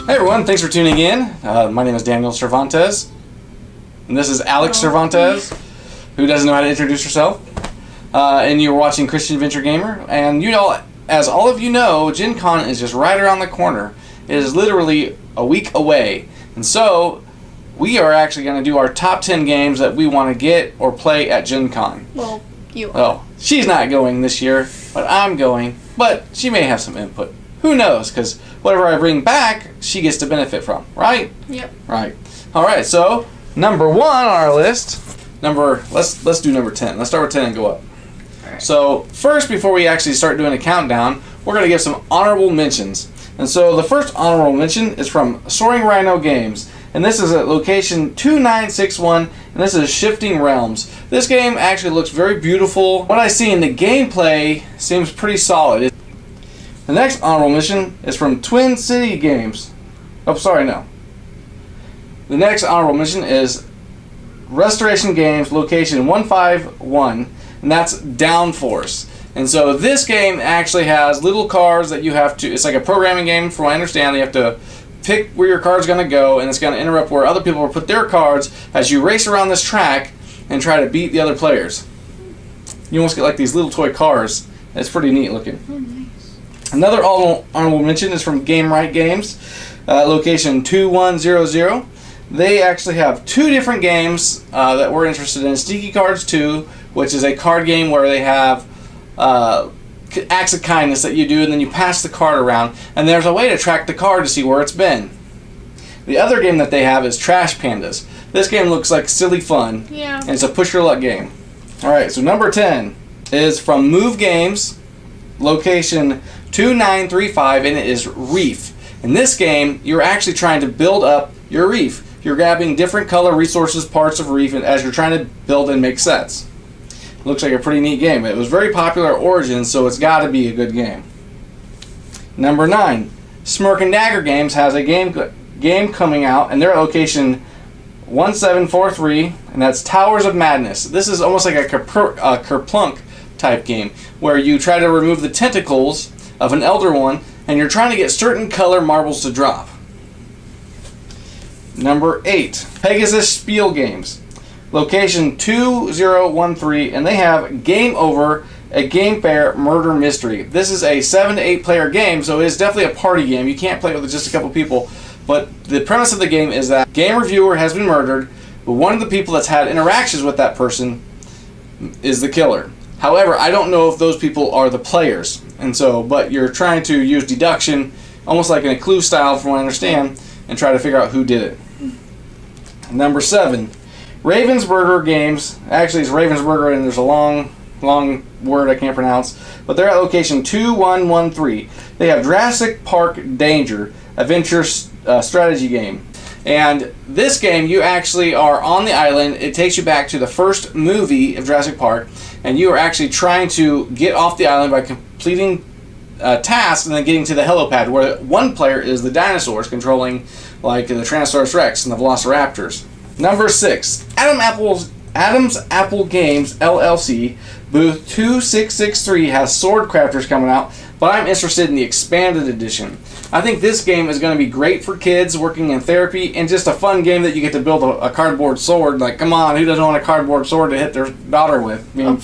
Hey everyone, thanks for tuning in. My name is Daniel Cervantes, and this is Alex Cervantes, who doesn't know how to introduce herself. And you're watching Christian Adventure Gamer, and you know, as all of you know, Gen Con is just right around the corner. It is literally a week away, and so we are actually going to do our top 10 games that we want to get or play at Gen Con. Well, you are. Oh, she's not going this year, but I'm going, but she may have some input. Who knows, because whatever I bring back, she gets to benefit from, right? Yep. Right. All right, so number 1 on our list, let's do number 10. Let's start with 10 and go up. All right. So first, before we actually start doing a countdown, we're going to give some honorable mentions. And so the first honorable mention is from Soaring Rhino Games. And this is at location 2961, and this is Shifting Realms. This game actually looks very beautiful. What I see in the gameplay seems pretty solid. The next honorable mention is from Twin City Games. Oh, sorry, no. The next honorable mention is Restoration Games, location 151, and that's Downforce. And so this game actually has little cards that you have to, it's like a programming game from what I understand. You have to pick where your card's going to go, and it's going to interrupt where other people will put their cards as you race around this track and try to beat the other players. You almost get like these little toy cars. It's pretty neat looking. Oh, nice. Another honorable mention is from Game Right Games, location 2100. They actually have 2 different games that we're interested in. Sneaky Cards 2, which is a card game where they have acts of kindness that you do, and then you pass the card around, and there's a way to track the card to see where it's been. The other game that they have is Trash Pandas. This game looks like silly fun, Yeah. and it's a push your luck game. Alright, so number 10 is from Move Games, location 2935, and it is Reef. In this game, you're actually trying to build up your reef. You're grabbing different color resources, parts of reef, and as you're trying to build and make sets. Looks like a pretty neat game. It was very popular at Origins, so it's got to be a good game. Number 9, Smirk and Dagger Games has a game coming out, and they're at location 1743, and that's Towers of Madness. This is almost like a Kerplunk type game, where you try to remove the tentacles of an Elder One, and you're trying to get certain color marbles to drop. Number 8, Pegasus Spiel Games. Location 2013, and they have Game Over, a Game Fair Murder Mystery. This is a 7 to 8 player game, so it is definitely a party game. You can't play it with just a couple people, but the premise of the game is that game reviewer has been murdered, but one of the people that's had interactions with that person is the killer. However, I don't know if those people are the players, and so, but you're trying to use deduction, almost like in a Clue style from what I understand, and try to figure out who did it. Number 7, Ravensburger Games. Actually, it's Ravensburger, and there's a long word I can't pronounce, but they're at location 2113. They have Jurassic Park Danger, adventure strategy game. And this game, you actually are on the island. It takes you back to the first movie of Jurassic Park, and you are actually trying to get off the island by completing tasks and then getting to the helipad, where one player is the dinosaurs controlling like the Tyrannosaurus Rex and the Velociraptors. Number 6, Adam's Apple Games LLC, booth 2663 has Sword Crafters coming out, but I'm interested in the expanded edition. I think this game is going to be great for kids working in therapy, and just a fun game that you get to build a cardboard sword. Like, come on, who doesn't want a cardboard sword to hit their daughter with? I mean,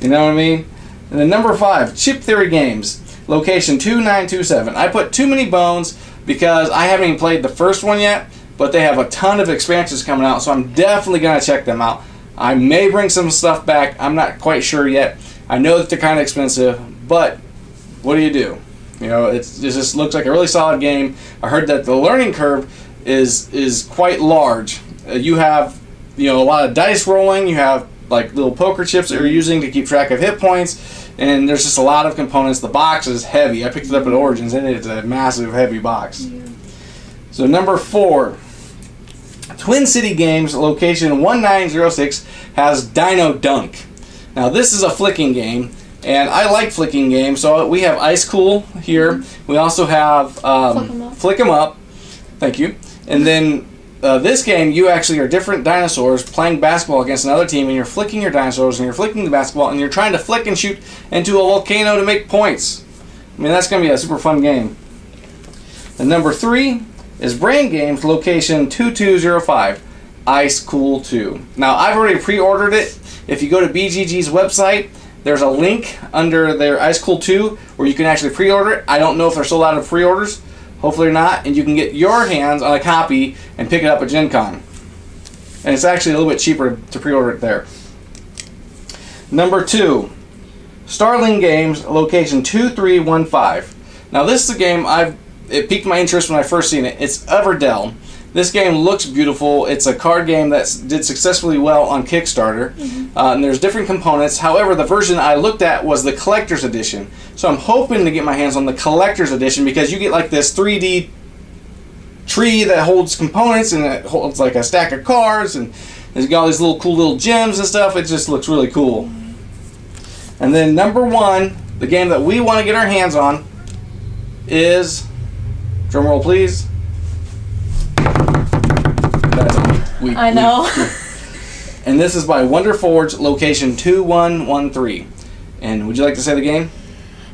you know what I mean? And then number 5, Chip Theory Games, location 2927. I put too many bones because I haven't even played the first one yet, but they have a ton of expansions coming out, so I'm definitely going to check them out. I may bring some stuff back. I'm not quite sure yet. I know that they're kind of expensive, but what do you do? You know, it just looks like a really solid game. I heard that the learning curve is quite large. You have, you know, a lot of dice rolling. You have like little poker chips that you're using to keep track of hit points, and there's just a lot of components. The box is heavy. I picked it up at Origins, and it's a massive, heavy box. Yeah. So number 4, Twin City Games, location 1906, has Dino Dunk. Now this is a flicking game, and I like flicking games, so we have Ice Cool here. We also have Flick 'em Up. Thank you. And then this game, you actually are different dinosaurs playing basketball against another team, and you're flicking your dinosaurs, and you're flicking the basketball, and you're trying to flick and shoot into a volcano to make points. I mean, that's going to be a super fun game. And number 3, is Brain Games, location 2205, Ice Cool 2. Now, I've already pre-ordered it. If you go to BGG's website, there's a link under their Ice Cool 2 where you can actually pre-order it. I don't know if they're sold out of pre-orders. Hopefully they're not. And you can get your hands on a copy and pick it up at Gen Con. And it's actually a little bit cheaper to pre-order it there. Number 2, Starlin Games, location 2315. Now, this is a game it piqued my interest when I first seen it. It's Everdell. This game looks beautiful. It's a card game that did successfully well on Kickstarter. And there's different components. However, the version I looked at was the collector's edition. So I'm hoping to get my hands on the collector's edition because you get like this 3D tree that holds components and it holds like a stack of cards and there's got all these little cool little gems and stuff. It just looks really cool. And then number 1, the game that we want to get our hands on is, drum roll please. I know. And this is by Wonder Forge, location 2113. And would you like to say the game?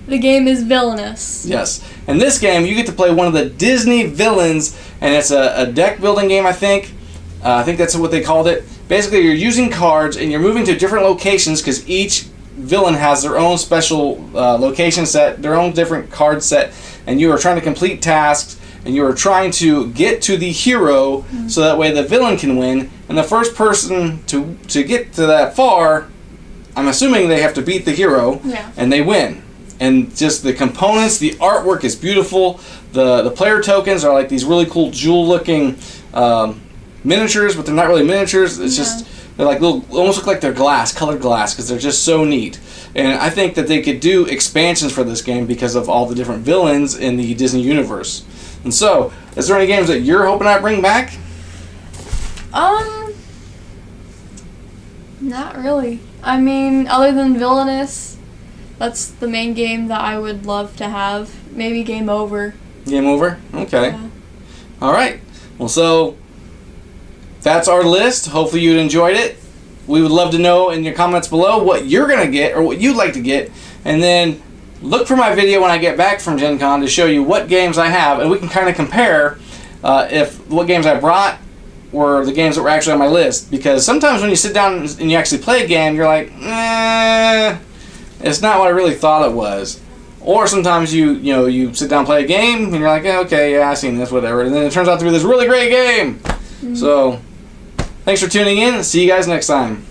The game is Villainous. Yes. In this game, you get to play one of the Disney villains, and it's a deck building game, I think. I think that's what they called it. Basically, you're using cards, and you're moving to different locations because each villain has their own special location set, their own different card set, and you are trying to complete tasks. And you are trying to get to the hero so that way the villain can win. And the first person to get to that far, I'm assuming they have to beat the hero, and they win. And just the components, the artwork is beautiful. The player tokens are like these really cool jewel-looking miniatures, but they're not really miniatures. It's just, they're like little, almost look like they're glass, colored glass, because they're just so neat. And I think that they could do expansions for this game because of all the different villains in the Disney universe. And so, is there any games that you're hoping I bring back? Not really. I mean, other than Villainous, that's the main game that I would love to have. Maybe Game Over. Game Over? Okay. Yeah. All right. Well, so that's our list. Hopefully you enjoyed it. We would love to know in your comments below what you're going to get or what you'd like to get. And then look for my video when I get back from Gen Con to show you what games I have, and we can kind of compare if what games I brought were the games that were actually on my list. Because sometimes when you sit down and you actually play a game, you're like, it's not what I really thought it was. Or sometimes you sit down and play a game and you're like, okay, yeah, I've seen this, whatever. And then it turns out to be this really great game. So, thanks for tuning in. See you guys next time.